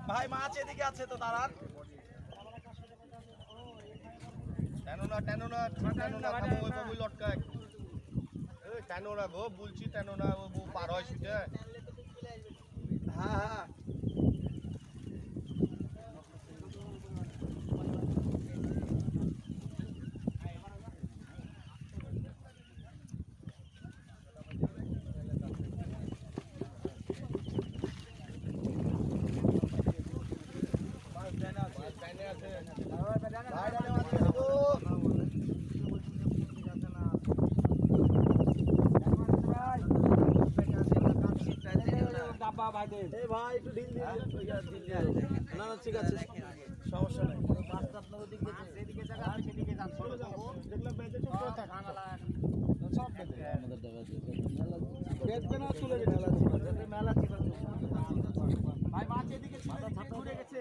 ভাই মাছ এদিকে আছে তো দাঁড়ান। টানো না টানো না টানো না থামো ওই বাবু লটকায় এই টানো না গো বলছি টানো না ও পার হয় ছুটে। হ্যাঁ হ্যাঁ ভাই একটু ঢিল দিয়ে না না ঠিক আছে সমস্যা নাই। ভাই মাছ এদিকে ঘুরে গেছে।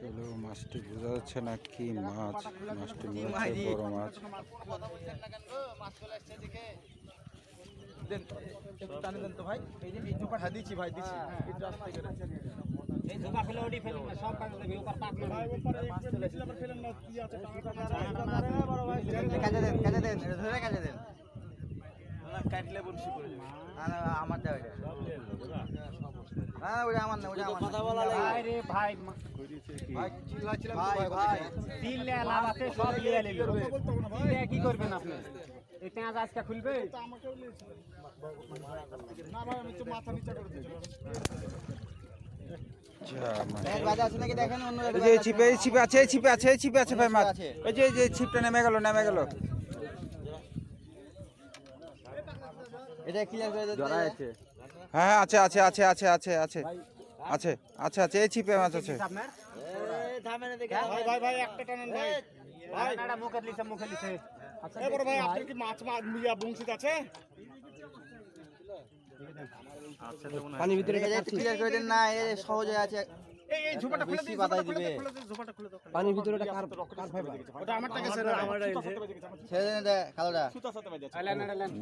চলো মাছটি বোঝা যাচ্ছে না কি মাছ, মাছটি মনে হচ্ছে বড় মাছ। টানে দেন তো ভাই, এই যে এই ঝোপা দিচ্ছি ভাই দিচ্ছি একটু আস্তে করে। এই ঝোপা ফেলে ওডি ফেলে না সব কাজ দেবে ওপার পাকলো ভাই ওপারে মাছ চলে এসেছে আবার ফেলেন না কি আছে বড় ভাই কাজে দেন ধরে কাজে দেন না কাটলে বলছি করে না আমার দাও এটা না ওটা আমার না ওটা আমার কথা বলা লাগে ভাই রে ভাই ভাই চিল্লাছিলাম তো ভাই ভাই দিলে লাভ আছে সব লিয়ে নিল দিলে কি করবেন আপনি এই পেঁয়াজ আজকে খুলবে তো আমাকেও নিয়েছিল না ভাই আমি তো মাথা নিচে করে দিয়েছি। ছিপে আছে ভাই মাছ, এই যে ছিপটা নেমে গেল এটা ক্লিয়ার করে দিতে আছে। হ্যাঁ আছে এই ছিপে মাছ আছে। ভাই ভাই ভাই একটা টানেন ভাই ভাই এটা মুখে লিছে আচ্ছা এই বড় ভাই আপনার কি মাছ মিয়া বংশিত আছে? আচ্ছা তো মনে হয় পানি ভিতরে এটা ক্লিয়ার করে দেন না এই সহজে আছে। এই ঝোপাটা খুলে দিই বাদাই দিবে ঝোপাটা খুলে দাও পানির ভিতরে এটা কার ফাইবার ওটা আমারটা গেছে না আমারটা ছেড়ে দেন এটা কালোটা সুতা সাথে বাজে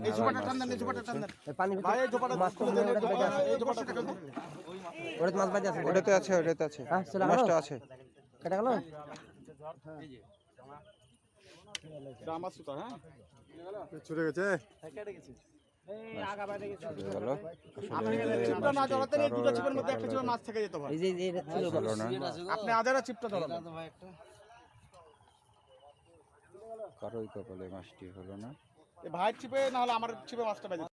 এই ঝোপাটা টান দেন এই ঝোপাটা টান দেন পানি ভিতরে ভাই এই ঝোপাটা মাছ খুলে দেন এই ঝোপাটা টান দেন ওটা মাছ বাজে আছে ওটাতে আছে হ্যাঁ মাছটা আছে কেটে গেল জামা সুতা হ্যাঁ ছুটে গেছে কেটে গেছে এই আগা বাইরে গেছে গেল আপনি চিপটা না ধরাতেন এই দুটো চিপের মধ্যে একটা চিপে মাছ থেকে যেত ভাই এই যে এটা ছিল আপনি আদারা চিপটা ধরান ভাই একটা কারোই কপালে মাছটি হলো না। এই ভাই চিপে না হলে আমার চিপে মাছটা বাজে।